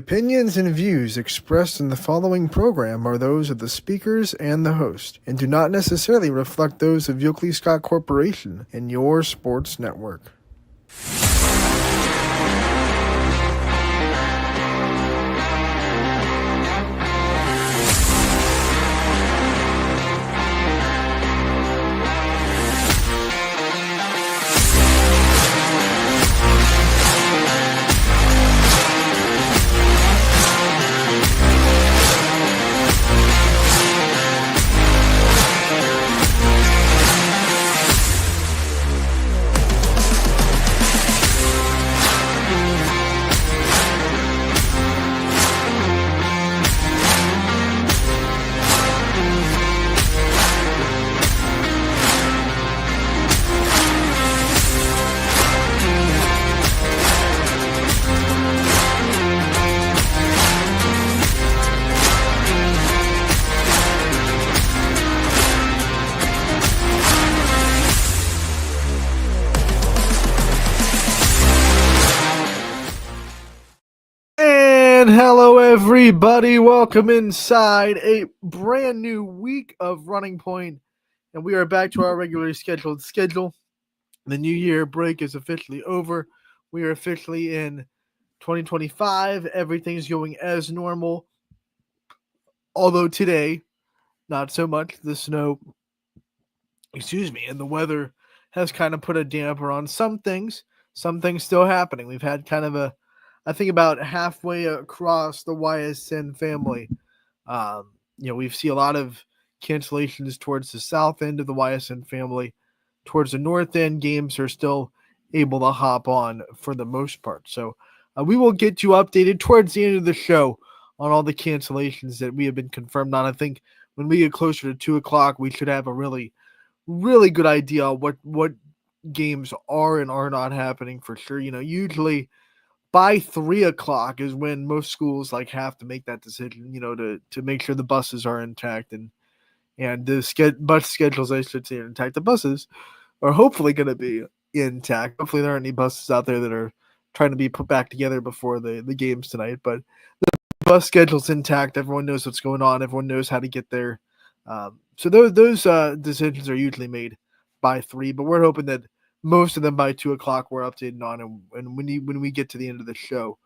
opinions and views expressed in the following program are those of the speakers and the host, and do not necessarily reflect those of Yoakley Scott Corporation and your sports network. And hello, everybody. Welcome inside a brand new week of Running Point, and we are back to our regularly scheduled schedule. The New Year break is officially over. We are officially in 2025. Everything's going as normal, although today, not so much. The snow, and the weather has kind of put a damper on some things. Some things still happening. We've had kind of I think about halfway across the YSN family. We've seen a lot of cancellations towards the south end of the YSN family. Towards the north end, games are still able to hop on for the most part. So we will get you updated towards the end of the show on all the cancellations that we have been confirmed on. I think when we get closer to 2 o'clock, we should have a really good idea what games are and are not happening for sure. Usually by 3 o'clock is when most schools have to make that decision, to make sure the buses are intact and the bus schedules, I should say, are intact. The buses are hopefully going to be intact. Hopefully there aren't any buses out there that are trying to be put back together before the games tonight, but the bus schedule's intact. Everyone knows what's going on. Everyone knows how to get there. So those decisions are usually made by 3, but we're hoping that most of them by 2 o'clock we're updated on, and when we get to the end of the show,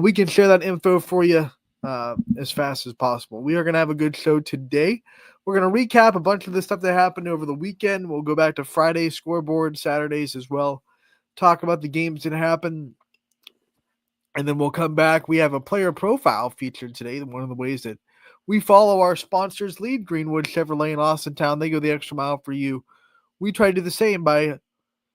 we can share that info for you as fast as possible. We are going to have a good show today. We're going to recap a bunch of the stuff that happened over the weekend. We'll go back to Friday's scoreboard, Saturdays as well, talk about the games that happened, and then we'll come back. We have a player profile featured today. One of the ways that we follow our sponsors lead, Greenwood Chevrolet in Austintown. They go the extra mile for you. We try to do the same by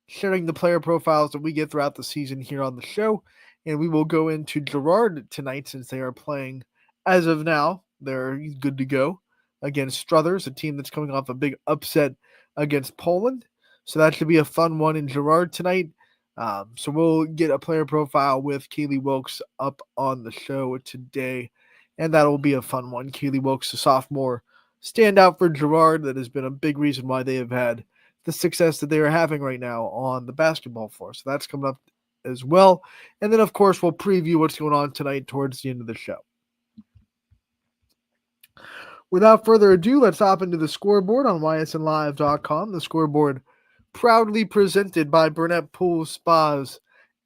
sharing the player profiles that we get throughout the season here on the show. And we will go into Girard tonight since they are playing, as of now, they're good to go against Struthers, a team that's coming off a big upset against Poland. So that should be a fun one in Girard tonight. So we'll get a player profile with Kaylee Wilkes up on the show today. And that will be a fun one. Kaylee Wilkes, a sophomore standout for Girard. That has been a big reason why they have had the success that they are having right now on the basketball floor. So that's coming up as well. And then, of course, we'll preview what's going on tonight towards the end of the show. Without further ado, let's hop into the scoreboard on ysnlive.com. The scoreboard proudly presented by Burnett Pools, Spas,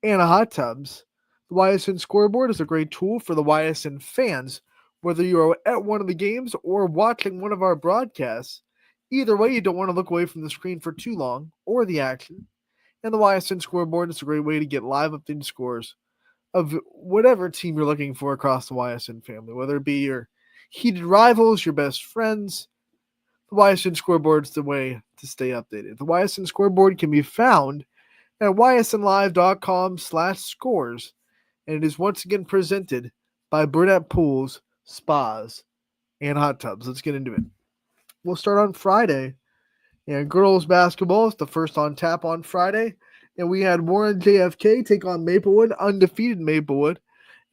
and Hot Tubs. The YSN scoreboard is a great tool for the YSN fans, whether you are at one of the games or watching one of our broadcasts. Either way, you don't want to look away from the screen for too long or the action. And the YSN scoreboard is a great way to get live updated scores of whatever team you're looking for across the YSN family, whether it be your heated rivals, your best friends. The YSN scoreboard is the way to stay updated. The YSN scoreboard can be found at ysnlive.com/scores, and it is once again presented by Burnett Pools, Spas, and Hot Tubs. Let's get into it. We'll start on Friday. And girls basketball is the first on tap on Friday. And we had Warren JFK take on Maplewood, undefeated Maplewood.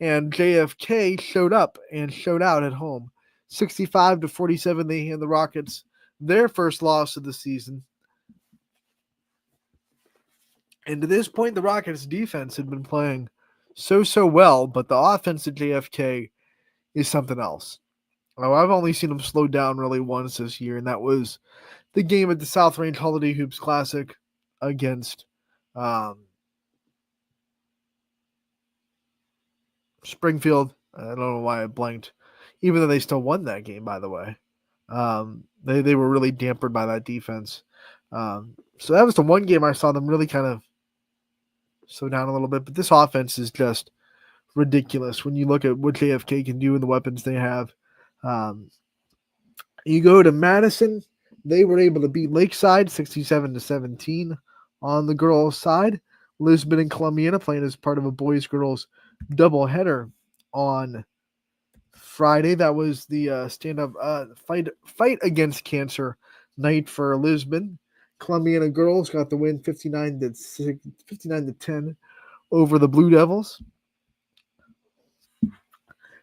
And JFK showed up and showed out at home. 65-47, they hand the Rockets their first loss of the season. And to this point, the Rockets defense had been playing so well, but the offense at JFK is something else. Oh, I've only seen them slow down really once this year, and that was the game at the South Range Holiday Hoops Classic against Springfield. I don't know why I blanked, even though they still won that game, by the way. They were really dampened by that defense. So that was the one game I saw them really kind of slow down a little bit. But this offense is just ridiculous when you look at what JFK can do and the weapons they have. You go to Madison, they were able to beat Lakeside 67-17 on the girls' side. Lisbon and Columbiana playing as part of a boys-girls doubleheader on Friday. That was the stand-up fight against cancer night for Lisbon. Columbiana girls got the win 59-10 over the Blue Devils.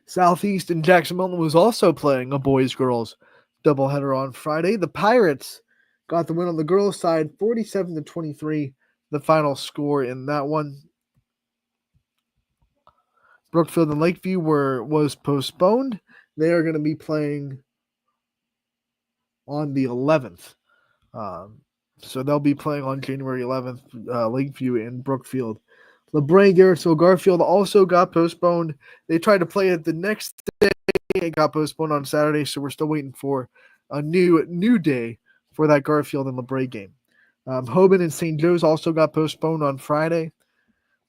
Southeast and Jackson Milton was also playing a boys-girls doubleheader on Friday. The Pirates got the win on the girls' side 47-23, the final score in that one. Brookfield and Lakeview was postponed. They are going to be playing on the 11th. So they'll be playing on January 11th, Lakeview and Brookfield. LeBray, Garrettsville, Garfield also got postponed. They tried to play it the next day. It got postponed on Saturday, so we're still waiting for a new day for that Garfield and LeBray game. Hoban and St. Joe's also got postponed on Friday.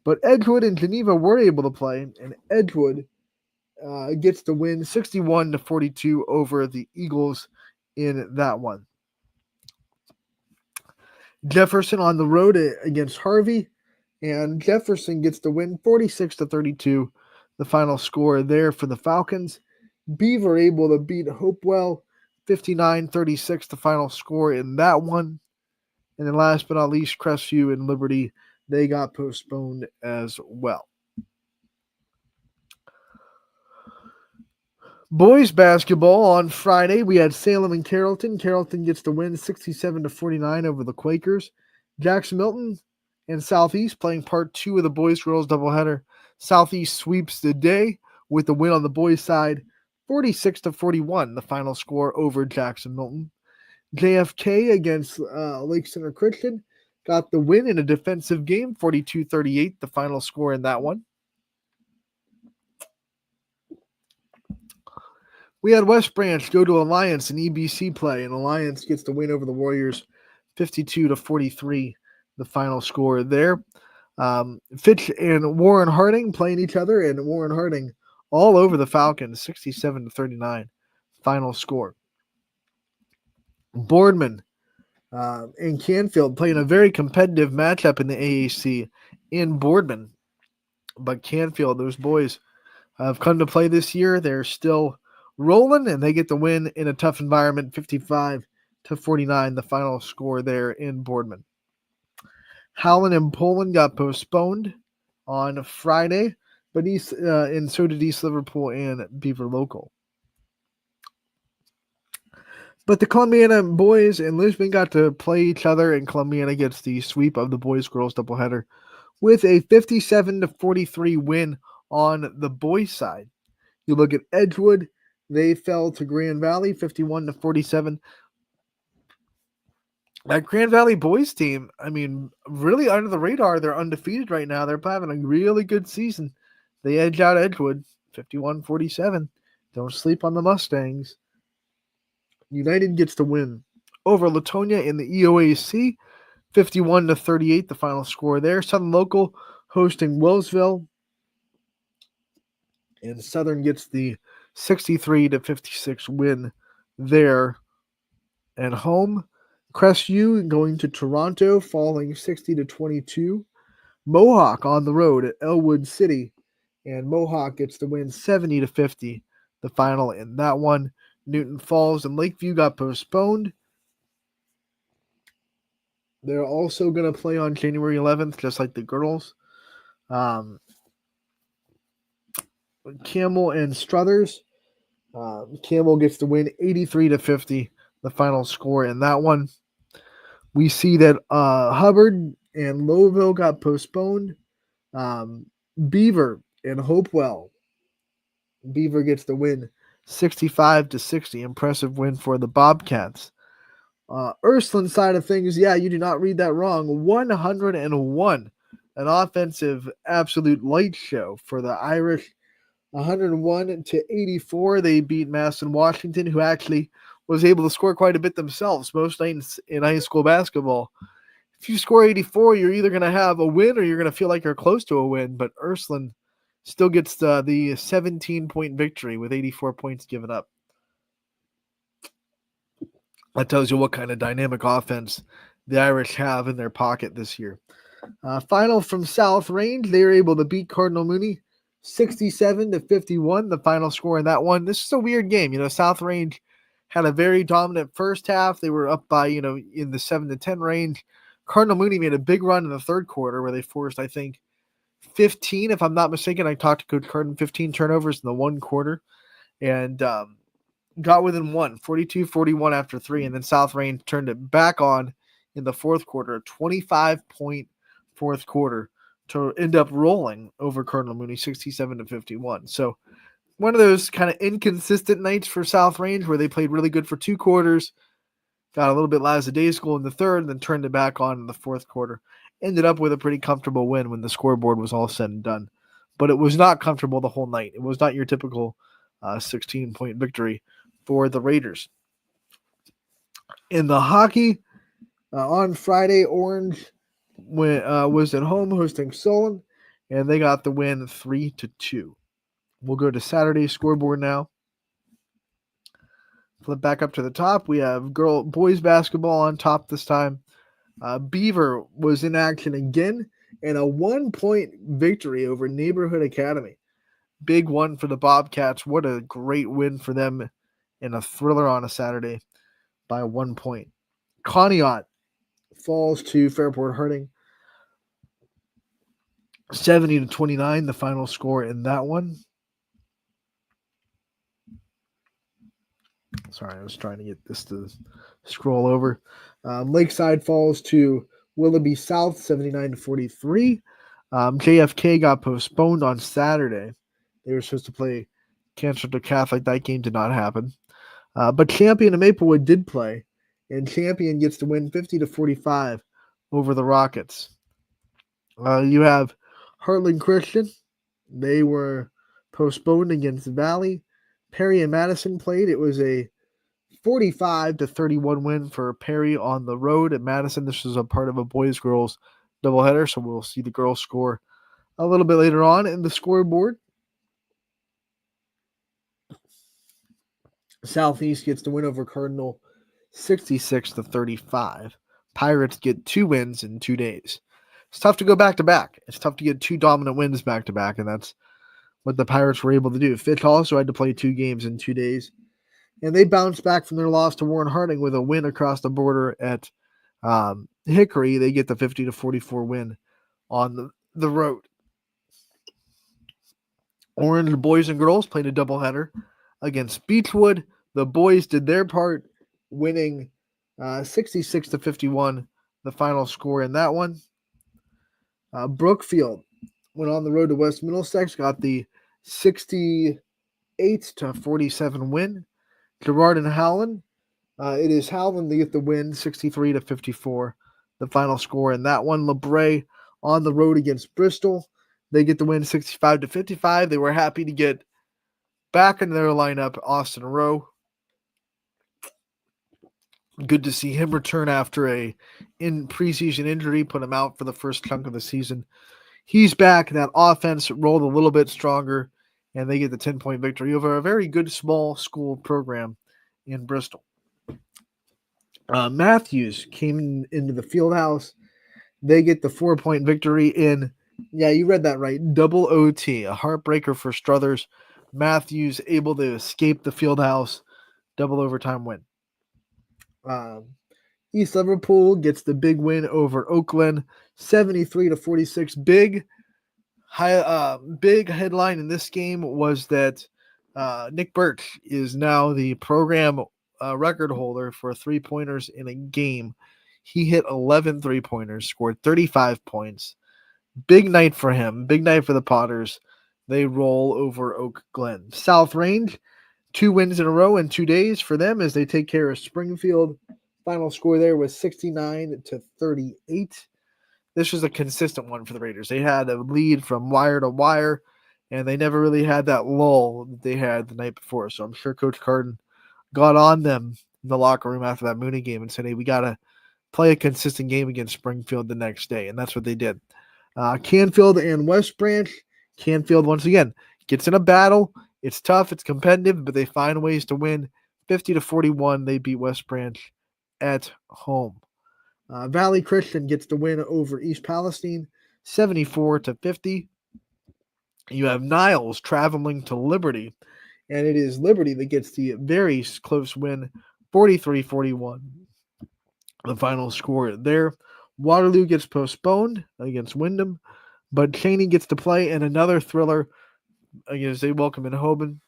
But Edgewood and Geneva were able to play, and Edgewood gets the win 61-42 over the Eagles in that one. Jefferson on the road against Harvey, and Jefferson gets the win 46-32, the final score there for the Falcons. Beaver able to beat Hopewell 59-36, the final score in that one. And then last but not least, Crestview and Liberty, they got postponed as well. Boys basketball on Friday, we had Salem and Carrollton. Carrollton gets the win 67-49 over the Quakers. Jackson Milton and Southeast playing part 2 of the boys-girls doubleheader. Southeast sweeps the day with the win on the boys' side 46-41, the final score over Jackson Milton. JFK against Lake Center Christian got the win in a defensive game, 42-38, the final score in that one. We had West Branch go to Alliance in EBC play, and Alliance gets the win over the Warriors, 52-43, the final score there. Fitch and Warren Harding playing each other, and Warren Harding all over the Falcons, 67-39, final score. Boardman and Canfield playing a very competitive matchup in the AAC in Boardman. But Canfield, those boys have come to play this year. They're still rolling, and they get the win in a tough environment, 55-49, the final score there in Boardman. Howland and Poland got postponed on Friday, but and so did East Liverpool and Beaver Local. But the Columbiana boys and Lisbon got to play each other, and Columbiana gets the sweep of the boys-girls doubleheader with a 57-43 win on the boys' side. You look at Edgewood, they fell to Grand Valley 51-47. That Grand Valley boys team, I mean, really under the radar. They're undefeated right now. They're having a really good season. They edge out Edgewood 51-47. Don't sleep on the Mustangs. United gets the win over Latonia in the EOAC, 51-38, the final score there. Southern Local hosting Wellsville, and Southern gets the 63-56 win there at home. Crestview going to Toronto, falling 60-22. Mohawk on the road at Elwood City, and Mohawk gets the win 70-50, the final in that one. Newton Falls and Lakeview got postponed. They're also going to play on January 11th, just like the girls. Campbell and Struthers. Campbell gets the win 83-50, the final score in that one. We see that Hubbard and Lowville got postponed. Beaver and Hopewell. Beaver gets the win 65-60. Impressive win for the Bobcats. Ursuline side of things, yeah, you do not read that wrong. 101. An offensive absolute light show for the Irish. 101-84. They beat Madison Washington, who actually was able to score quite a bit themselves. Most nights in high school basketball, if you score 84, you're either going to have a win or you're going to feel like you're close to a win. But Ursuline still gets the 17-point victory with 84 points given up. That tells you what kind of dynamic offense the Irish have in their pocket this year. Final from South Range, they were able to beat Cardinal Mooney 67-51, the final score in that one. This is a weird game. South Range had a very dominant first half. They were up by, in the 7-10 range. Cardinal Mooney made a big run in the third quarter where they forced, I think, 15, if I'm not mistaken. I talked to Coach Cardin, 15 turnovers in the one quarter, and got within 42-41 after 3, and then South Range turned it back on in the fourth quarter, a 25-point fourth quarter to end up rolling over Cardinal Mooney 67-51. So one of those kind of inconsistent nights for South Range where they played really good for 2 quarters, got a little bit lackadaisical in the third, and then turned it back on in the fourth quarter. Ended up with a pretty comfortable win when the scoreboard was all said and done. But it was not comfortable the whole night. It was not your typical 16-point victory for the Raiders. In the hockey, on Friday, Orange was at home hosting Solon, and they got the win 3-2. We'll go to Saturday's scoreboard now. Flip back up to the top. We have boys basketball on top this time. Beaver was in action again, and a 1-point victory over Neighborhood Academy. Big one for the Bobcats. What a great win for them in a thriller on a Saturday by 1 point. Conneaut falls to Fairport Harding 70-29, the final score in that one. Sorry, I was trying to get this to scroll over. Lakeside falls to Willoughby South 79-43. JFK got postponed on Saturday. They were supposed to play Cancer Catholic. That game did not happen. But Champion and Maplewood did play, and Champion gets to win 50-45 over the Rockets. You have Heartland Christian. They were postponed against Valley. Perry and Madison played. It was a 45-31 win for Perry on the road at Madison. This was a part of a boys-girls doubleheader, so we'll see the girls score a little bit later on in the scoreboard. Southeast gets the win over Cardinal 66-35. Pirates get 2 wins in 2 days. It's tough to go back-to-back. It's tough to get 2 dominant wins back-to-back, and that's what the Pirates were able to do. Fitch also had to play 2 games in 2 days, and they bounced back from their loss to Warren Harding with a win across the border at Hickory. They get the 50-44 win on the road. Orange boys and girls played a doubleheader against Beechwood. The boys did their part, winning 66-51, the final score in that one. Brookfield went on the road to West Middlesex, got the 68-47 win. Girard and Howland. It is Howland to get the win, 63-54, the final score in that one. LeBray on the road against Bristol. They get the win, 65-55. They were happy to get back in their lineup, Austin Rowe. Good to see him return after a preseason injury, put him out for the first chunk of the season. He's back. That offense rolled a little bit stronger, and they get the 10-point victory over a very good small school program in Bristol. Matthews came into the field house. They get the 4-point victory in, yeah, you read that right, double OT, a heartbreaker for Struthers. Matthews able to escape the field house, double overtime win. East Liverpool gets the big win over Oakland, 73-46. Big headline in this game was that Nick Birch is now the program record holder for 3-pointers in a game. He hit 11 3-pointers, scored 35 points. Big night for him. Big night for the Potters. They roll over Oak Glen. South Range, 2 wins in a row in 2 days for them as they take care of Springfield. Final score there was 69-38. This was a consistent one for the Raiders. They had a lead from wire to wire, and they never really had that lull that they had the night before. So I'm sure Coach Carden got on them in the locker room after that Mooney game and said, hey, we got to play a consistent game against Springfield the next day, and that's what they did. Canfield and West Branch. Canfield, once again, gets in a battle. It's tough. It's competitive, but they find ways to win. 50-41, they beat West Branch at home. Valley Christian gets the win over East Palestine, 74-50. You have Niles traveling to Liberty, and it is Liberty that gets the very close win, 43-41. The final score there. Waterloo gets postponed against Wyndham, but Cheney gets to play in another thriller against they welcome in Hoban.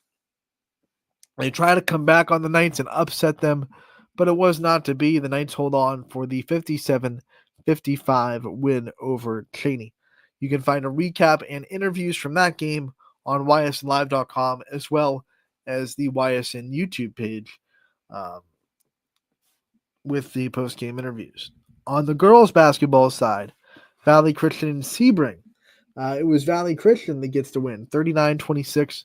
They try to come back on the Knights and upset them, but it was not to be. The Knights hold on for the 57-55 win over Cheney. You can find a recap and interviews from that game on ysnlive.com as well as the YSN YouTube page with the post-game interviews. On the girls' basketball side, Valley Christian and Sebring. It was Valley Christian that gets the win, 39-26,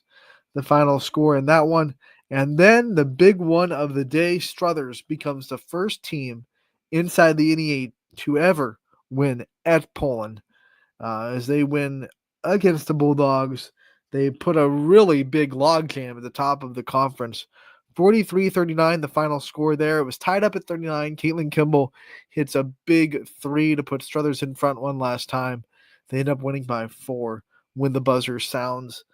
the final score in that one. And then the big one of the day, Struthers becomes the first team inside the NE8 to ever win at Poland. As they win against the Bulldogs, they put a really big logjam at the top of the conference. 43-39, the final score there. It was tied up at 39. Caitlin Kimball hits a big 3 to put Struthers in front one last time. They end up winning by 4 when the buzzer sounds.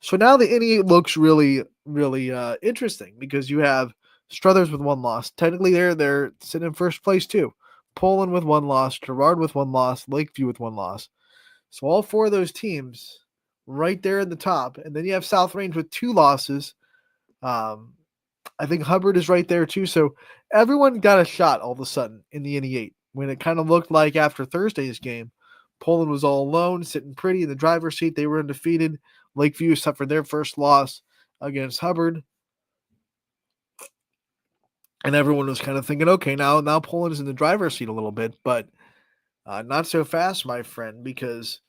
So now the NE8 looks really, really interesting because you have Struthers with 1 loss. Technically, they're sitting in first place too. Poland with 1 loss, Girard with 1 loss, Lakeview with 1 loss. So all 4 of those teams right there at the top. And then you have South Range with 2 losses. I think Hubbard is right there too. So everyone got a shot all of a sudden in the NE8 when it kind of looked like after Thursday's game, Poland was all alone, sitting pretty in the driver's seat. They were undefeated. Lakeview suffered their first loss against Hubbard. And everyone was kind of thinking, okay, now Poland is in the driver's seat a little bit, but not so fast, my friend, because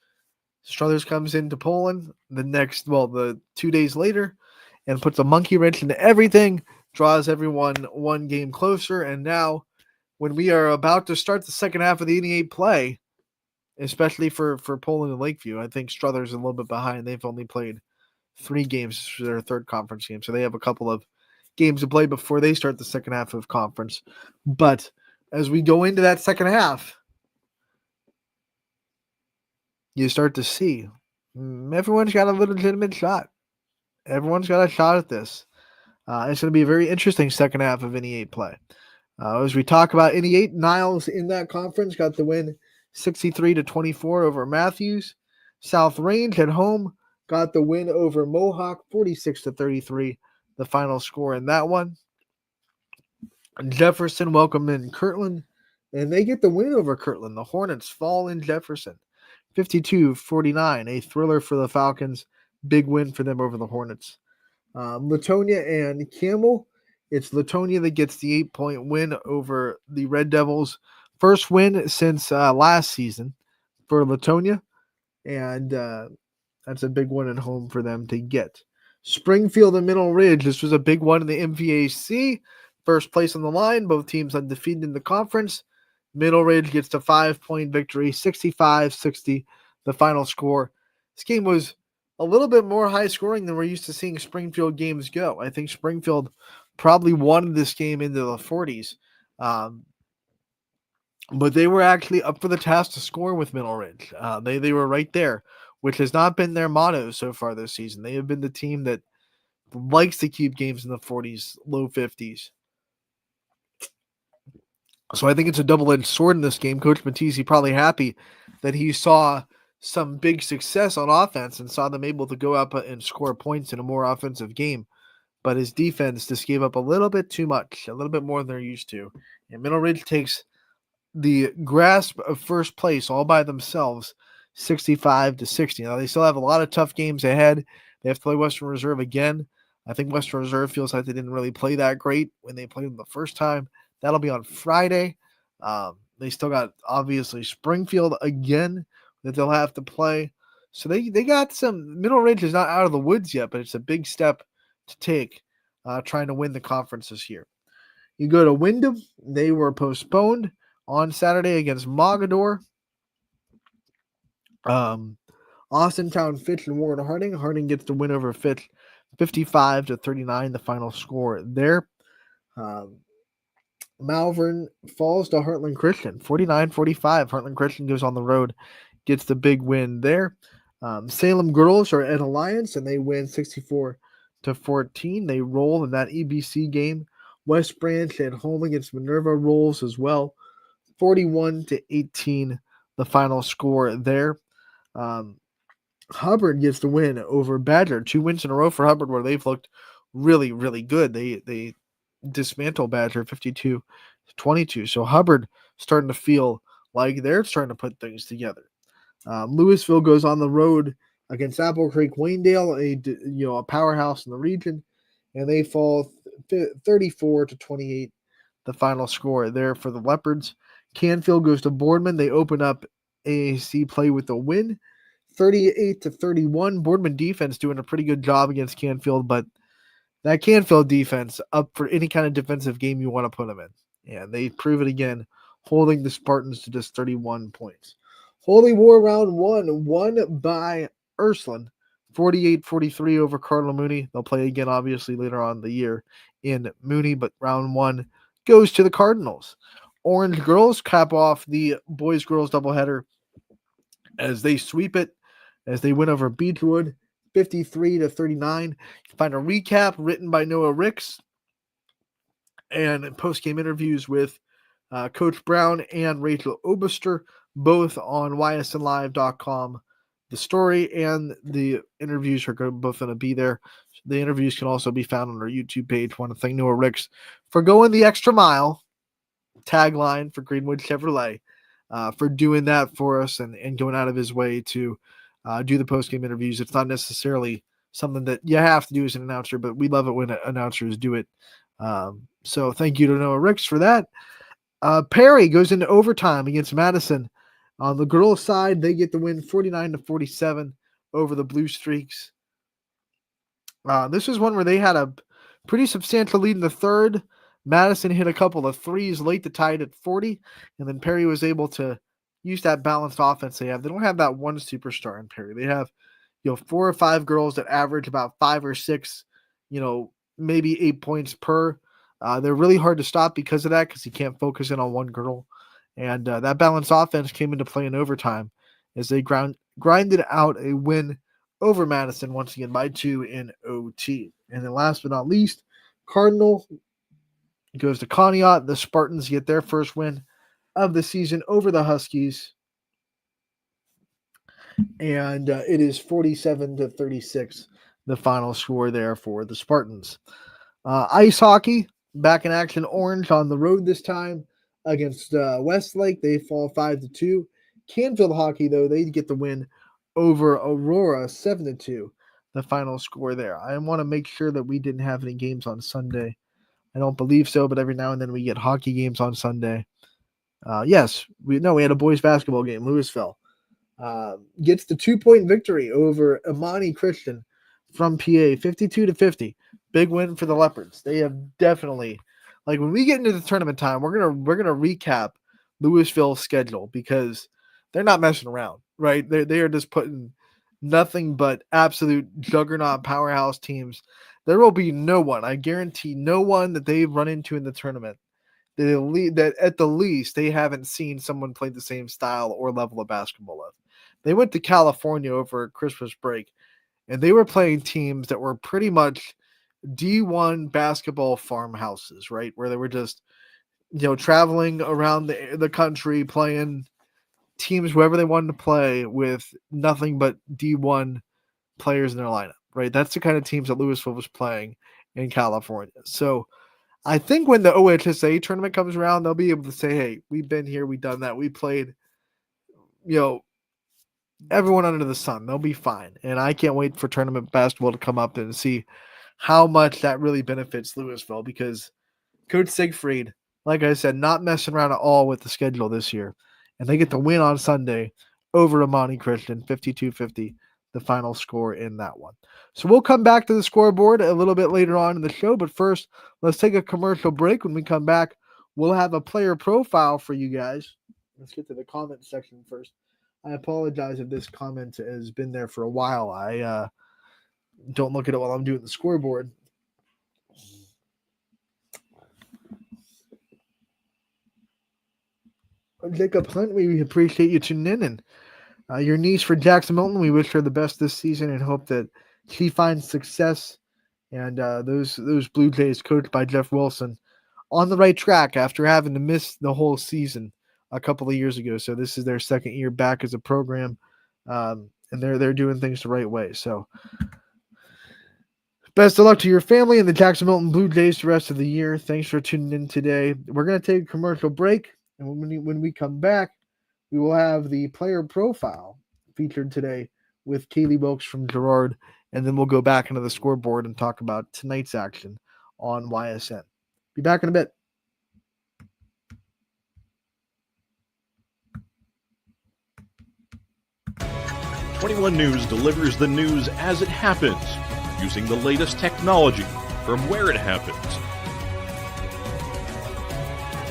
Struthers comes into Poland the 2 days later and puts a monkey wrench into everything, draws everyone 1 game closer. And now when we are about to start the second half of the NE8 play, especially for Poland and Lakeview, I think Struthers is a little bit behind. They've only played 3 games for their third conference game, so they have a couple of games to play before they start the second half of conference. But as we go into that second half, you start to see everyone's got a legitimate shot. Everyone's got a shot at this. It's going to be a very interesting second half of NE8 play. As we talk about NE8, Niles in that conference got the win 63-24 over Matthews. South Range at home got the win over Mohawk 46-33, the final score in that one. Jefferson welcome in Kirtland, and they get the win over Kirtland. The Hornets fall in Jefferson 52-49, a thriller for the Falcons. Big win for them over the Hornets. Latonia and Campbell. It's Latonia that gets the 8-point win over the Red Devils. First win since last season for Latonia, and that's a big one at home for them to get. Springfield and Middle Ridge. This was a big one in the MVAC. First place on the line. Both teams undefeated in the conference. Middle Ridge gets the 5-point victory, 65-60, the final score. This game was a little bit more high scoring than we're used to seeing Springfield games go. I think Springfield probably wanted this game into the 40s. But they were actually up for the task to score with Middle Ridge. They were right there, which has not been their motto so far this season. They have been the team that likes to keep games in the 40s, low 50s. So I think it's a double-edged sword in this game. Coach Matisse probably happy that he saw some big success on offense and saw them able to go up and score points in a more offensive game. But his defense just gave up a little bit too much, a little bit more than they're used to. And Middle Ridge takes the grasp of first place all by themselves, 65-60. Now, they still have a lot of tough games ahead. They have to play Western Reserve again. I think Western Reserve feels like they didn't really play that great when they played them the first time. That'll be on Friday. They still got, obviously, Springfield again that they'll have to play. So they got some. Middle Ridge is not out of the woods yet, but it's a big step to take trying to win the conference this year. You go to Wyndham. They were postponed on Saturday against Mogador. Austintown, Fitch, and Warren Harding. Harding gets the win over Fitch, 55-39, the final score there. Malvern falls to Heartland Christian, 49-45. Heartland Christian goes on the road, gets the big win there. Salem Girls are at Alliance, and they win 64-14. They roll in that EBC game. West Branch at home against Minerva rolls as well, 41-18, the final score there. Hubbard gets the win over Badger. 2 wins in a row for Hubbard where they've looked really, really good. They dismantle Badger 52-22. So Hubbard starting to feel like they're starting to put things together. Louisville goes on the road against Apple Creek Waynedale, a powerhouse in the region, and they fall 34-28, the final score there for the Leopards. Canfield goes to Boardman. They open up AAC play with the win, 38-31. Boardman defense doing a pretty good job against Canfield, but that Canfield defense up for any kind of defensive game you want to put them in. And they prove it again, holding the Spartans to just 31 points. Holy War round 1, won by Ursuline, 48-43 over Cardinal Mooney. They'll play again, obviously, later on in the year in Mooney, but round 1 goes to the Cardinals. Orange Girls cap off the boys-girls doubleheader as they sweep it, as they win over Beechwood, 53-39. You find a recap written by Noah Ricks and post-game interviews with Coach Brown and Rachel Oberster, both on ysnlive.com. The story and the interviews are both going to be there. The interviews can also be found on our YouTube page. I want to thank Noah Ricks for going the extra mile, tagline for Greenwood Chevrolet, for doing that for us and going out of his way to do the post-game interviews. It's not necessarily something that you have to do as an announcer, but we love it when announcers do it. So thank you to Noah Ricks for that. Perry goes into overtime against Madison. On the girls' side, they get the win 49-47 over the Blue Streaks. This is one where they had a pretty substantial lead in the third. Madison hit a couple of threes late to tie it at 40, and then Perry was able to use that balanced offense they have. They don't have that one superstar in Perry. They have 4 or 5 girls that average about 5 or 6, maybe 8 points per. They're really hard to stop because of that, because you can't focus in on one girl. And that balanced offense came into play in overtime as they grinded out a win over Madison once again by 2 in OT. And then last but not least, Cardinal goes to Conneaut. The Spartans get their first win of the season over the Huskies. And it is 47-36, the final score there for the Spartans. Ice hockey, back in action. Orange on the road this time against Westlake. They fall 5-2. Canfield hockey, though, they get the win over Aurora, 7-2, the final score there. I want to make sure that we didn't have any games on Sunday. I don't believe so, but every now and then we get hockey games on Sunday. Yes, we had a boys basketball game. Louisville gets the 2-point victory over Imani Christian from PA, 52-50. Big win for the Leopards. They have definitely, when we get into the tournament time, we're gonna recap Louisville's schedule because they're not messing around, right? They are just putting nothing but absolute juggernaut powerhouse teams. There will be no one, I guarantee, no one that they've run into in the tournament that at the least they haven't seen someone play the same style or level of basketball of. They went to California over Christmas break, and they were playing teams that were pretty much D1 basketball farmhouses, right? Where they were just, traveling around the country playing teams whoever they wanted to play with nothing but D1 players in their lineup, right? That's the kind of teams that Louisville was playing in California. So I think when the OHSA tournament comes around, they'll be able to say, hey, we've been here, we've done that. We played, everyone under the sun. They'll be fine. And I can't wait for tournament basketball to come up and see how much that really benefits Louisville, because Coach Siegfried, like I said, not messing around at all with the schedule this year. And they get the win on Sunday over Amani Christian, 52-50, the final score in that one. So we'll come back to the scoreboard a little bit later on in the show. But first, let's take a commercial break. When we come back, we'll have a player profile for you guys. Let's get to the comment section first. I apologize if this comment has been there for a while. I don't look at it while I'm doing the scoreboard. Jacob Hunt, we appreciate you tuning in. And your niece for Jackson Milton, we wish her the best this season and hope that she finds success. And those Blue Jays, coached by Jeff Wilson, on the right track after having to miss the whole season a couple of years ago. So this is their second year back as a program, and they're doing things the right way. So best of luck to your family and the Jackson Milton Blue Jays the rest of the year. Thanks for tuning in today. We're going to take a commercial break, and when we come back, we will have the player profile featured today with Kaylee Wilkes from Girard, and then we'll go back into the scoreboard and talk about tonight's action on YSN. Be back in a bit. "21 News delivers the news as it happens, using the latest technology from where it happens.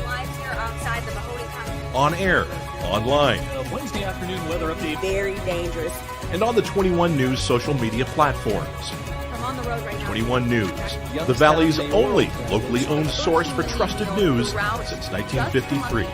Live here outside the Mahoney County. On air, online, A Wednesday afternoon weather update. Very dangerous. and on the 21 News social media platforms. I'm on the road right now. 21 News, the Valley's only locally owned source for trusted news since 1953.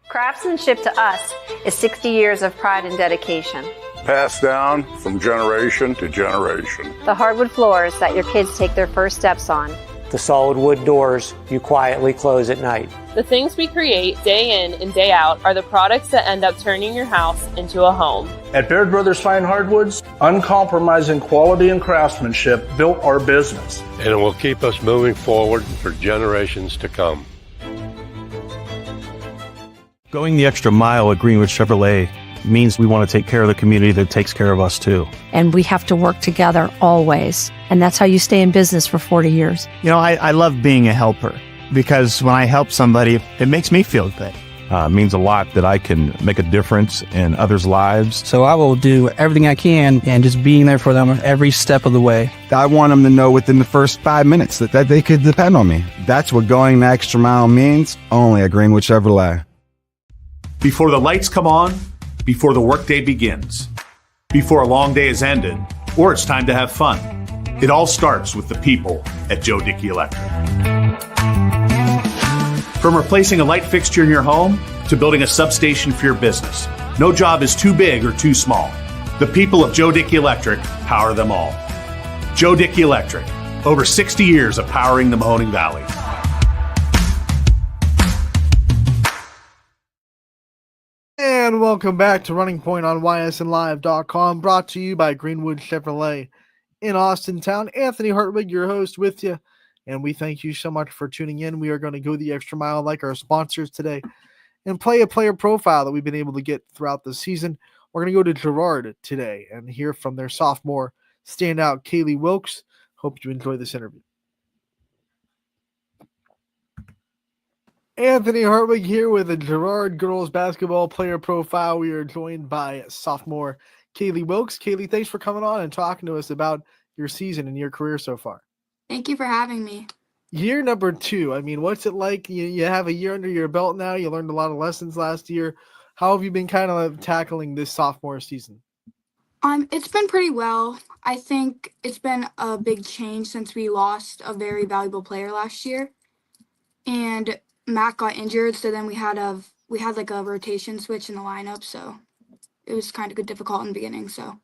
Craftsmanship to us is 60 years of pride and dedication. Passed down from generation to generation. The hardwood floors that your kids take their first steps on. The solid wood doors you quietly close at night. The things we create day in and day out are the products that end up turning your house into a home. At Baird Brothers Fine Hardwoods, uncompromising quality and craftsmanship built our business. And it will keep us moving forward for generations to come. Going the extra mile at Greenwood Chevrolet means we want to take care of the community that takes care of us too. And we have to work together always. And that's how you stay in business for 40 years. You know, I love being a helper because when I help somebody, it makes me feel good. It means a lot that I can make a difference in others' lives. So I will do everything I can and just being there for them every step of the way. I want them to know within the first 5 minutes that they could depend on me. That's what going the extra mile means, only at Greenwood Chevrolet. Before the lights come on, before the workday begins, before a long day is ended, or it's time to have fun. It all starts with the people at Joe Dickey Electric. From replacing a light fixture in your home to building a substation for your business, no job is too big or too small. The people of Joe Dickey Electric power them all. Joe Dickey Electric, over 60 years of powering the Mahoning Valley. And welcome back to Running Point on ysnlive.com, brought to you by Greenwood Chevrolet in Austintown. Anthony Hartwig, your host, with you, and we thank you so much for tuning in. We are going to go the extra mile like our sponsors today and play a player profile that we've been able to get throughout the season. We're going to go to Girard today and hear from their sophomore standout, Kaylee Wilkes. Hope you enjoy this interview. Anthony Hartwig here with a Girard girls basketball player profile. We are joined by sophomore Kaylee Wilkes. Kaylee, thanks for coming on and talking to us about your season and your career so far. Thank you for having me. Year number 2. I mean, what's it like? You have a year under your belt now. You learned a lot of lessons last year. How have you been kind of tackling this sophomore season? It's been pretty well. I think it's been a big change since we lost a very valuable player last year. And Matt got injured, so then we had like a rotation switch in the lineup, so it was kind of difficult in the beginning. So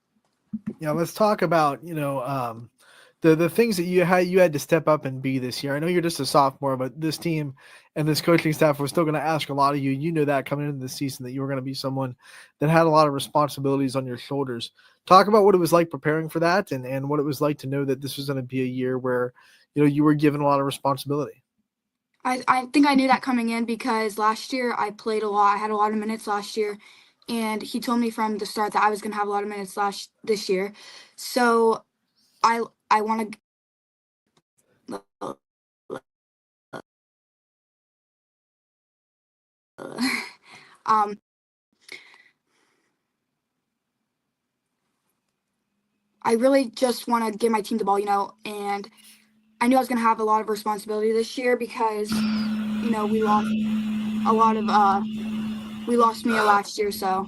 yeah, let's talk about the things that you had to step up and be this year. I know you're just a sophomore, but this team and this coaching staff was still going to ask a lot of you. You know that coming into the season that you were going to be someone that had a lot of responsibilities on your shoulders. Talk about what it was like preparing for that and what it was like to know that this was going to be a year where you were given a lot of responsibility. I think I knew that coming in because last year I played a lot. I had a lot of minutes last year, and he told me from the start that I was going to have a lot of minutes this year. So I want to um I really just want to give my team the ball, and I knew I was going to have a lot of responsibility this year because we lost a lot of we lost Mia last year, so.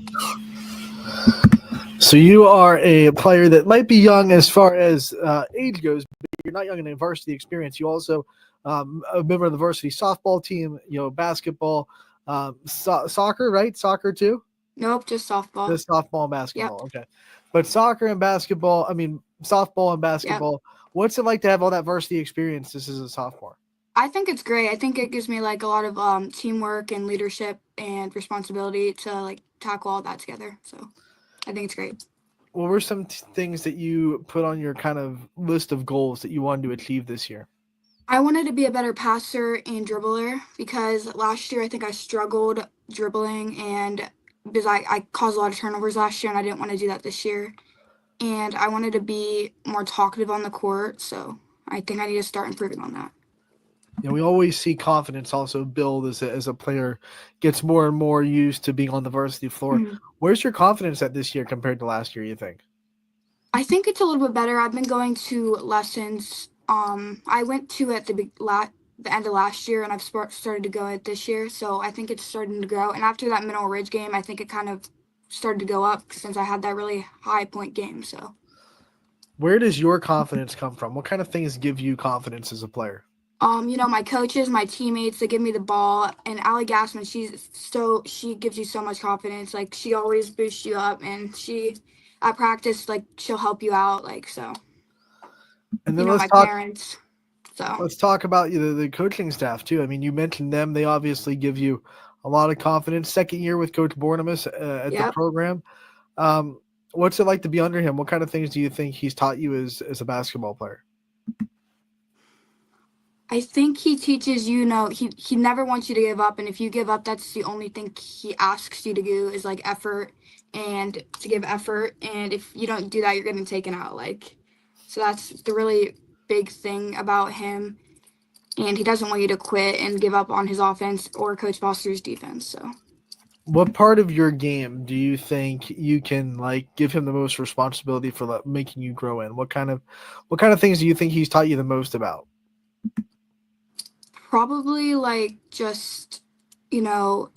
So you are a player that might be young as far as age goes, but you're not young in varsity experience. You also a member of the varsity softball team, basketball, soccer, right? Soccer too? Nope, just softball. Just softball and basketball. Yep. Okay. But soccer and basketball, softball and basketball. Yep. What's it like to have all that varsity experience just as a sophomore? I think it's great. I think it gives me like a lot of teamwork and leadership and responsibility to like tackle all that together. So I think it's great. What were some things that you put on your kind of list of goals that you wanted to achieve this year? I wanted to be a better passer and dribbler because last year I think I struggled dribbling and because I caused a lot of turnovers last year and I didn't want to do that this year. And I wanted to be more talkative on the court. So I think I need to start improving on that. We always see confidence also build as a player gets more and more used to being on the varsity floor. Mm-hmm. Where's your confidence at this year compared to last year, you think? I think it's a little bit better. I've been going to lessons. I went to at the end of last year, and I've started to go at this year. So I think it's starting to grow. And after that Mineral Ridge game, I think it kind of started to go up since I had that really high point game. So, where does your confidence come from? What kind of things give you confidence as a player? My coaches, my teammates, they give me the ball, and Allie Gassman, she gives you so much confidence. Like she always boosts you up, and at practice, like she'll help you out, like so. And then my parents. So let's talk about the coaching staff too. I mean, you mentioned them; they obviously give you a lot of confidence. Second year with Coach Bornemus at the program. What's it like to be under him? What kind of things do you think he's taught you as a basketball player? I think he teaches he never wants you to give up, and if you give up, that's the only thing he asks you to do is like effort and to give effort, and if you don't do that, you're getting taken out. So that's the really big thing about him, and he doesn't want you to quit and give up on his offense or Coach Foster's defense. So, what part of your game do you think you can give him the most responsibility for making you grow in? What kind of things do you think he's taught you the most about? Probably just, being,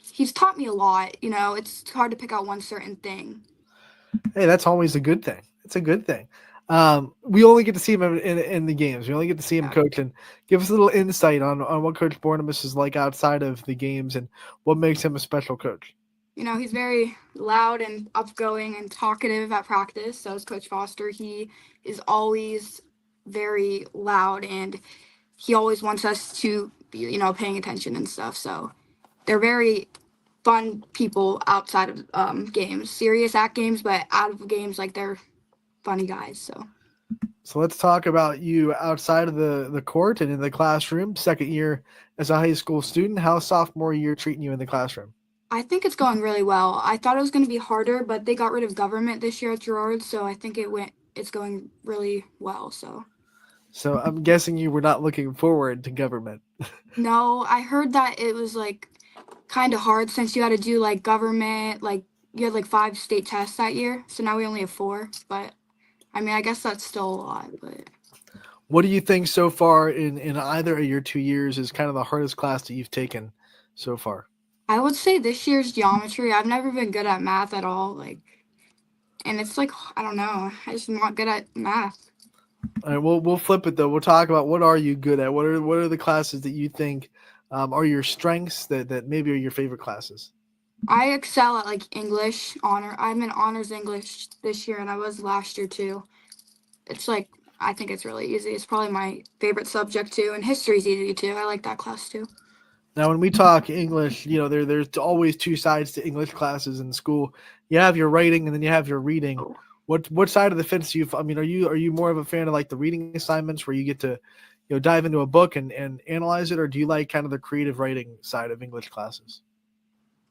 he's taught me a lot, it's hard to pick out one certain thing. Hey, that's always a good thing. It's a good thing. We only get to see him in the games. We only get to see him coaching. Give us a little insight on what Coach Bornemus is like outside of the games and what makes him a special coach. He's very loud and outgoing and talkative at practice. So is Coach Foster. He is always very loud and he always wants us to be, paying attention and stuff. So they're very fun people outside of games, serious at games, but out of games, they're funny guys. So let's talk about you outside of the court and in the classroom. Second year as a high school student. How's sophomore year treating you in the classroom? I think it's going really well. I thought it was going to be harder, but they got rid of government this year at Girard, so I think it's going really well. So I'm guessing you were not looking forward to government. No, I heard that it was kind of hard since you had to do government, you had 5 state tests that year. So now we only have 4, but I guess that's still a lot. But what do you think so far in either of your 2 years is kind of the hardest class that you've taken so far? I would say this year's geometry. I've never been good at math at all. And it's I don't know. I'm just not good at math. All right, we'll flip it though. We'll talk about what are you good at. What are the classes that you think are your strengths that maybe are your favorite classes? I excel at English honor. I'm in honors English this year, and I was last year too. It's I think it's really easy. It's probably my favorite subject too, and history's easy too. I like that class too. Now, when we talk English, there's always 2 sides to English classes in school. You have your writing and then you have your reading. What side of the fence do you? I mean, are you more of a fan of like the reading assignments where you get to, dive into a book and analyze it, or do you like kind of the creative writing side of English classes?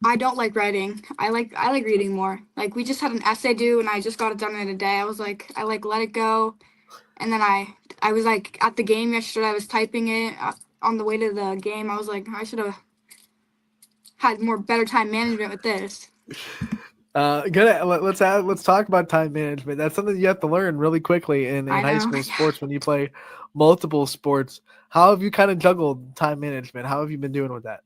I don't like writing. I like reading more. Like we just had an essay due and I just got it done in a day. I was like I like let it go, and then I was like at the game yesterday. I was typing it on the way to the game. I was like I should have had more better time management with this. Good. Let's talk about time management. That's something you have to learn really quickly in I high know. school sports when you play multiple sports. How have you kind of juggled time management? How have you been doing with that?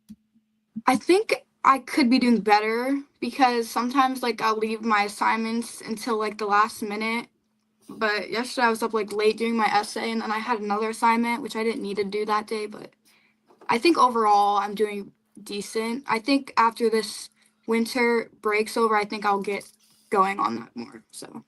I think I could be doing better because sometimes like I'll leave my assignments until like the last minute. But yesterday I was up like late doing my essay and then I had another assignment which I didn't need to do that day, but I think overall I'm doing decent. I think after this winter breaks over, I think I'll get going on that more. So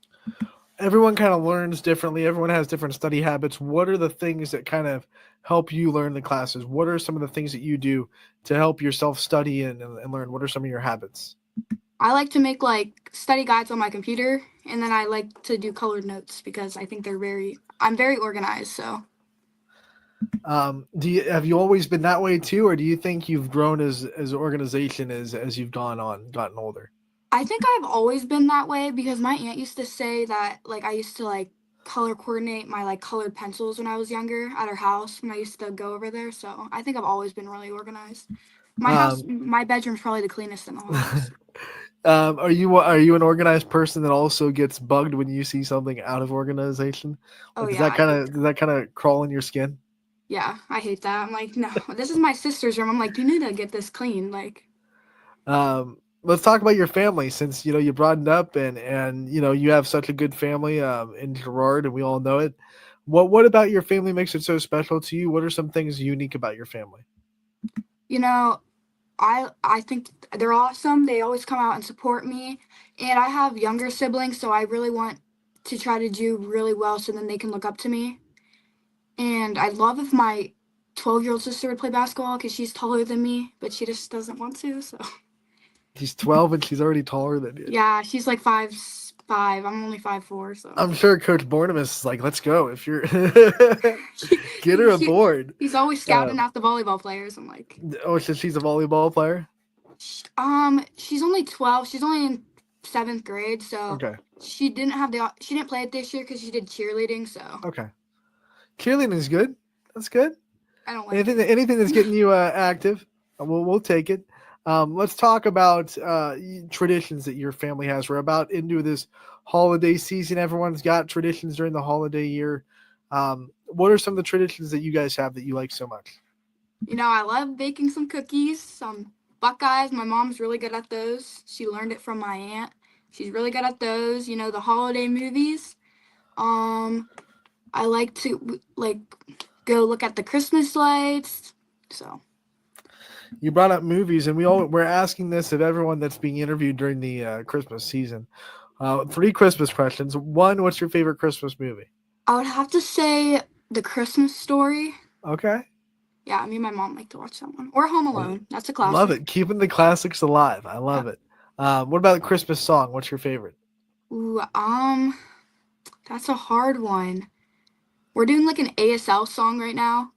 Everyone kind of learns differently. Everyone has different study habits. What are the things that kind of help you learn the classes? What are some of the things that you do to help yourself study and learn? What are some of your habits? I like to make like study guides on my computer and then I like to do colored notes because I think I'm very organized. So Have you always been that way too, or do you think you've grown as an organization as you've gotten older? I think I've always been that way because my aunt used to say that like I used to like color coordinate my like colored pencils when I was younger at her house when I used to go over there. So I think I've always been really organized. My bedroom's probably the cleanest in the whole house. Are you an organized person that also gets bugged when you see something out of organization? Oh Does yeah, that kind of crawl in your skin? yeah, I hate that. I'm like, no, this is my sister's room. I'm like, you need to get this clean. Like, Let's talk about your family since you brought it up and you have such a good family in Gerard and we all know it. What about your family makes it so special to you? What are some things unique about your family? you know, I think they're awesome. They always come out and support me. And I have younger siblings, so I really want to try to do really well so then they can look up to me. And I'd love if my 12-year-old sister would play basketball because she's taller than me, but she just doesn't want to. So She's 12 and she's already taller than you. yeah, she's like 5'5". I'm only 5'4". So I'm sure Coach Bornemus is like, let's go. If you're get her aboard. He's always scouting out the volleyball players. I'm like, oh, so she's a volleyball player? She's only 12. She's only in 7th grade, so okay. She didn't play it this year because she did cheerleading. So okay, cheerleading is good. That's good. I don't like anything that's getting you active. We'll take it. Let's talk about traditions that your family has. We're about into this holiday season. Everyone's got traditions during the holiday year. What are some of the traditions that you guys have that you like so much? I love baking some cookies, some Buckeyes. My mom's really good at those. She learned it from my aunt. She's really good at those. The holiday movies. I like to go look at the Christmas lights. So you brought up movies, and we're asking this of everyone that's being interviewed during the Christmas season. 3 Christmas questions. 1, what's your favorite Christmas movie? I would have to say The Christmas Story. Okay. Yeah, me and my mom like to watch that one. Or Home Alone. That's a classic. Love it. Keeping the classics alive. I love it. What about the Christmas song? What's your favorite? Ooh, that's a hard one. We're doing like an ASL song right now.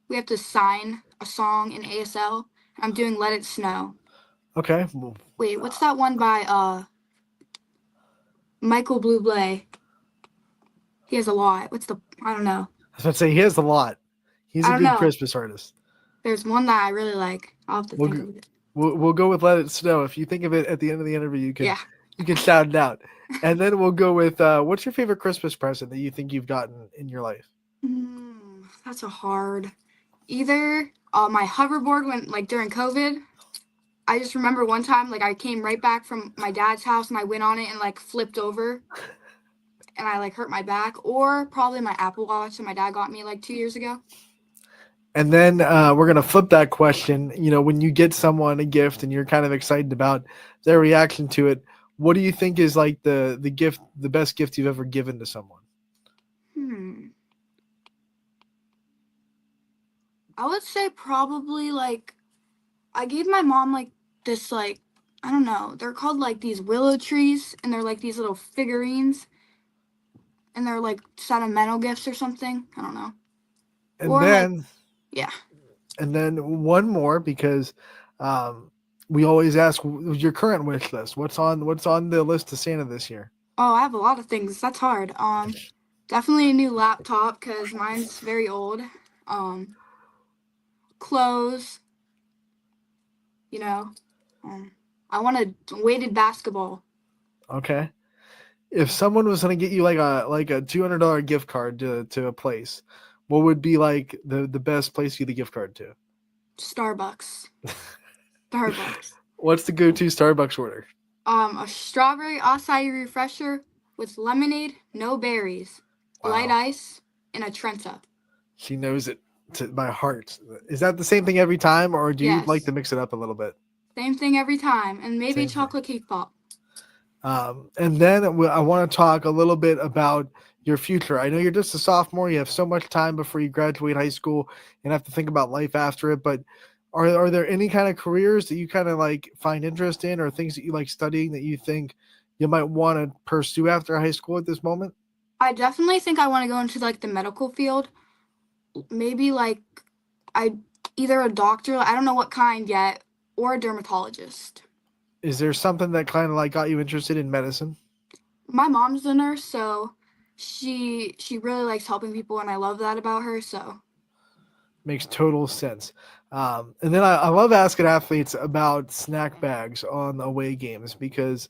We have to sign a song in ASL. I'm doing Let It Snow. Okay. Wait, what's that one by Michael Bublé? He has a lot. I don't know. I was about to say he has a lot. He's a good Christmas artist. There's one that I really like. I'll have to think of it. We'll go with Let It Snow. If you think of it at the end of the interview, you can shout it out. And then we'll go with what's your favorite Christmas present that you think you've gotten in your life? That's a hard. Either my hoverboard when during COVID. I just remember one time I came right back from my dad's house and I went on it and flipped over. And I hurt my back, or probably my Apple Watch that my dad got me 2 years ago. And then we're going to flip that question. When you get someone a gift and you're kind of excited about their reaction to it, what do you think is the best gift you've ever given to someone? I would say probably I gave my mom this I don't know, they're called these willow trees and they're these little figurines and they're like sentimental gifts or something. I don't know. And Or then, like, yeah. and then one more because we always ask your current wish list. What's on the list to Santa this year? Oh, I have a lot of things. That's hard. Definitely a new laptop because mine's very old. Clothes. You know. I want a weighted basketball. Okay. If someone was going to get you like a $200 gift card to a place, what would be like the best place to get the gift card to? Starbucks. Starbucks. What's the go-to Starbucks order? A strawberry acai refresher with lemonade, no berries, light ice, and a Trenta. She knows it by heart. Is that the same thing every time, or do you like to mix it up a little bit? Same thing every time, and maybe Same chocolate cake pop. And then I want to talk a little bit about your future. I know you're just a sophomore. You have so much time before you graduate high school and have to think about life after it. But are there any kind of careers that you kind of like find interest in, or things that you like studying that you think you might want to pursue after high school at this moment? I definitely think I want to go into like the medical field. Maybe like either a doctor, I don't know what kind yet, or a dermatologist. Is there something that kind of like got you interested in medicine? My mom's a nurse, so she really likes helping people, and I love that about her. So makes total sense. And then I love asking athletes about snack bags on away games because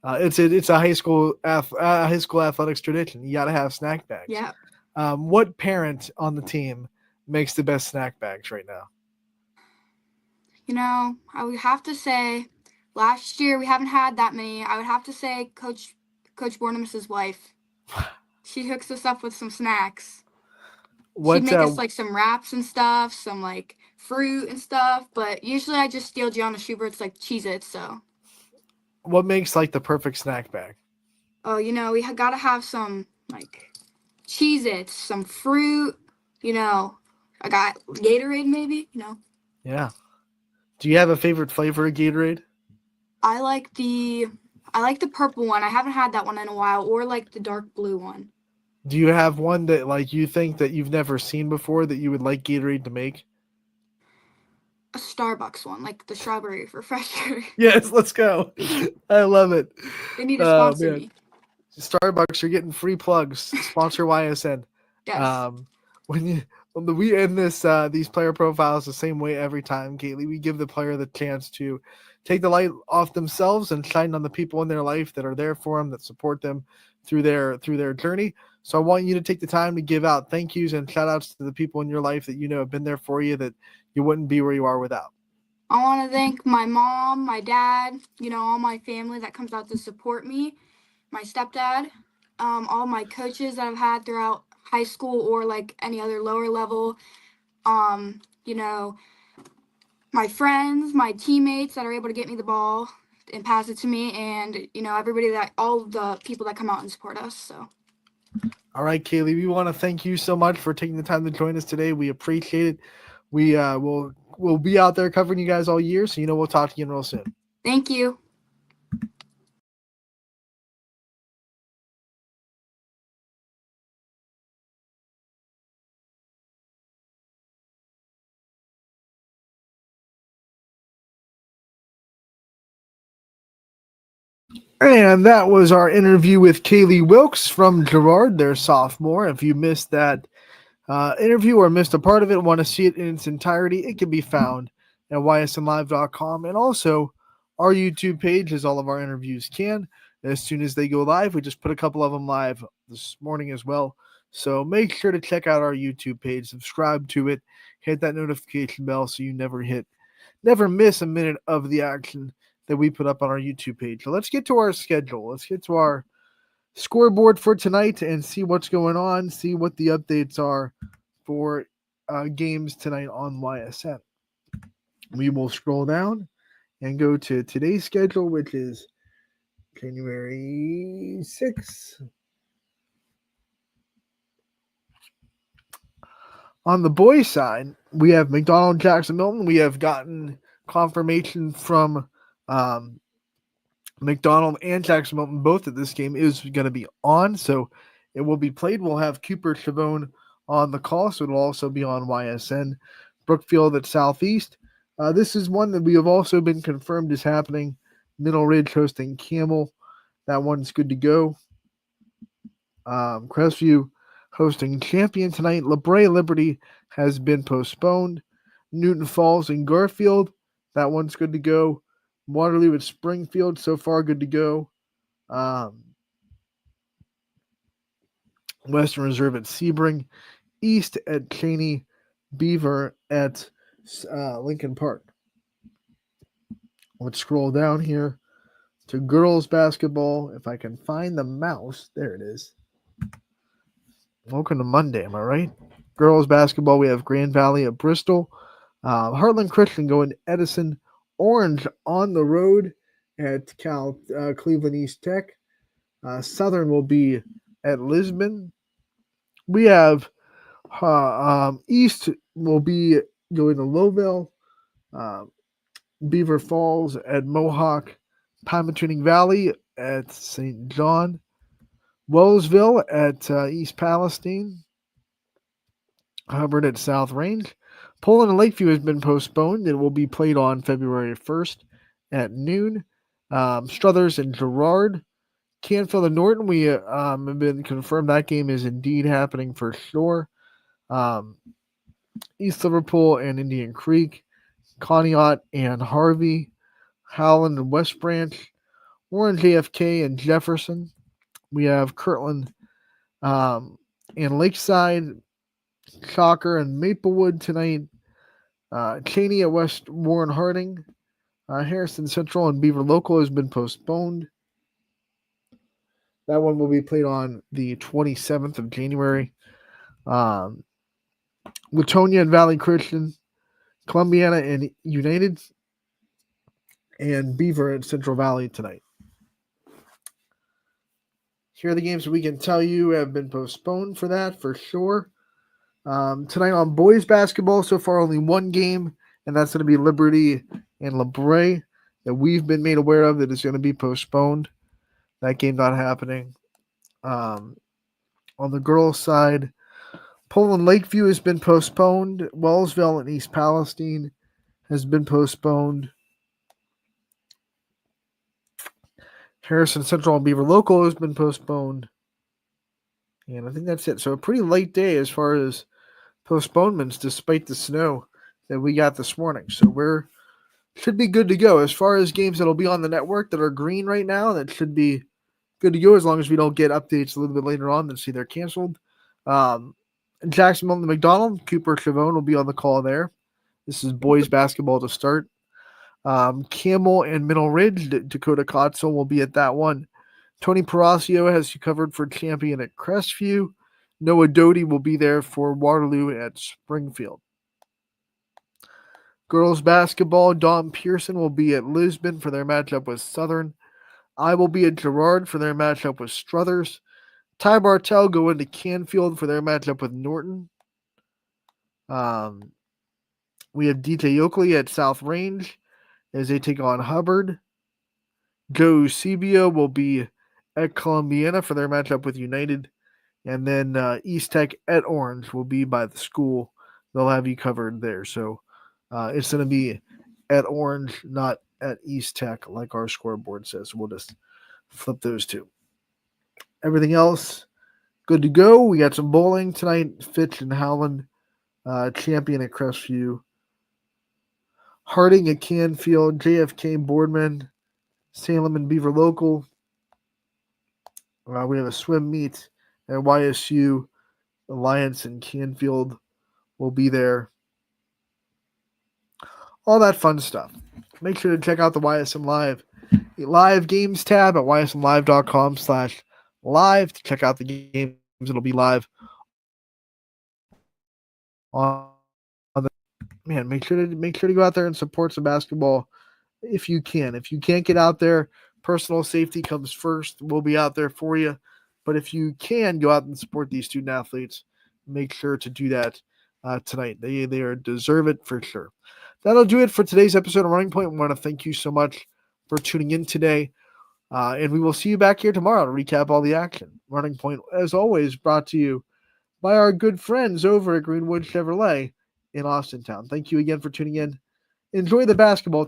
it's a high school athletics tradition. You got to have snack bags. Yeah. What parent on the team makes the best snack bags right now? You know, I would have to say last year we haven't had that many. I would have to say Coach Bornemus's wife. She hooks us up with some snacks. She'd make us like some wraps and stuff, some like fruit and stuff. But usually I just steal Gianna Schubert's like Cheez-Its. So. What makes like the perfect snack bag? Oh, you know, we gotta have some like Cheez-Its, some fruit. You know, I got Gatorade maybe. You know. Yeah. Do you have a favorite flavor of Gatorade? I like the purple one. I haven't had that one in a while, or like the dark blue one. Do you have one that like you think that you've never seen before that you would like Gatorade to make? A Starbucks one, like the strawberry refresher. Yes, let's go. I love it. They need to sponsor me. Starbucks, you're getting free plugs. Sponsor YSN. Yes. When we end these player profiles the same way every time, Kaylee, we give the player the chance to take the light off themselves and shine on the people in their life that are there for them, that support them through their journey. So I want you to take the time to give out thank yous and shout outs to the people in your life that you know have been there for you that you wouldn't be where you are without. I want to thank my mom, my dad, you know, all my family that comes out to support me, my stepdad, all my coaches that I've had throughout high school or like any other lower level, you know, my friends, my teammates that are able to get me the ball and pass it to me, and you know, all the people that come out and support us. So all right, Kaylee, we want to thank you so much for taking the time to join us today. We appreciate it. We'll be out there covering you guys all year, so we'll talk to you real soon. Thank you. And that was our interview with Kaylee Wilkes from Girard, their sophomore. If you missed that interview or missed a part of it, want to see it in its entirety, it can be found at ysnlive.com. And also, our YouTube page, as all of our interviews can. As soon as they go live, we just put a couple of them live this morning as well. So make sure to check out our YouTube page, subscribe to it, hit that notification bell so you never miss a minute of the action that we put up on our YouTube page. So let's get to our schedule. Let's get to our scoreboard for tonight and see what's going on, see what the updates are for games tonight on YSN. We will scroll down and go to today's schedule, which is January 6th. On the boys' side, we have McDonald, Jackson, Milton. We have gotten confirmation from McDonald and Jackson Milton both that this game is going to be on. So it will be played. We'll have Cooper Chavone on the call, so it'll also be on YSN. Brookfield at Southeast. This is one that we have also been confirmed is happening. Middle Ridge hosting Camel. That one's good to go. Crestview hosting Champion tonight. LeBray Liberty has been postponed. Newton Falls and Garfield. That one's good to go. Waterloo at Springfield, so far good to go. Western Reserve at Sebring. East at Cheney. Beaver at Lincoln Park. Let's scroll down here to girls basketball. If I can find the mouse, there it is. Welcome to Monday, am I right? Girls basketball, we have Grand Valley at Bristol. Heartland Christian going to Edison. Orange on the road at Cleveland East Tech. Southern will be at Lisbon. We have East will be going to Lowville. Beaver Falls at Mohawk. Pymatuning Valley at St. John. Wellsville at East Palestine. Hubbard at South Range. Poland and Lakeview has been postponed. It will be played on February 1st at noon. Struthers and Girard. Canfield and Norton, we have been confirmed that game is indeed happening for sure. East Liverpool and Indian Creek. Conneaut and Harvey. Howland and West Branch. Orange AFK and Jefferson. We have Kirtland and Lakeside. Shocker and Maplewood tonight. Cheney at West Warren Harding. Harrison Central and Beaver Local has been postponed. That one will be played on the 27th of January. Latonia and Valley Christian. Columbiana and United. And Beaver at Central Valley tonight. Here are the games that we can tell you have been postponed for that for sure. Tonight on boys basketball, so far only one game, and that's going to be Liberty and LeBray that we've been made aware of that is going to be postponed. That game not happening. On the girls' side, Poland Lakeview has been postponed. Wellsville and East Palestine has been postponed. Harrison Central and Beaver Local has been postponed. And I think that's it. So a pretty late day as far as postponements despite the snow that we got this morning. So should be good to go. As far as games that'll be on the network that are green right now, that should be good to go as long as we don't get updates a little bit later on that see they're canceled. Jacksonville and McDonald, Cooper Chavone will be on the call there. This is boys basketball to start. Camel and Middle Ridge, Dakota Kotzel will be at that one. Tony Parasio has you covered for Champion at Crestview. Noah Doty will be there for Waterloo at Springfield. Girls basketball, Dawn Pearson will be at Lisbon for their matchup with Southern. I will be at Girard for their matchup with Struthers. Ty Bartell go into Canfield for their matchup with Norton. We have DJ Oakley at South Range as they take on Hubbard. Joe Eusebio will be at Columbiana for their matchup with United. And then East Tech at Orange will be by the school. They'll have you covered there. So it's going to be at Orange, not at East Tech, like our scoreboard says. We'll just flip those two. Everything else, good to go. We got some bowling tonight. Fitch and Howland, Champion at Crestview. Harding at Canfield, JFK Boardman, Salem and Beaver Local. We have a swim meet at YSU. Alliance and Canfield will be there. All that fun stuff. Make sure to check out the YSM Live Games tab at ysmlive.com/live to check out the games. It'll be live on the man. Make sure to go out there and support some basketball if you can. If you can't get out there, personal safety comes first. We'll be out there for you. But if you can go out and support these student athletes, make sure to do that tonight. They deserve it for sure. That'll do it for today's episode of Running Point. I want to thank you so much for tuning in today. And we will see you back here tomorrow to recap all the action. Running Point, as always, brought to you by our good friends over at Greenwood Chevrolet in Austintown. Thank you again for tuning in. Enjoy the basketball.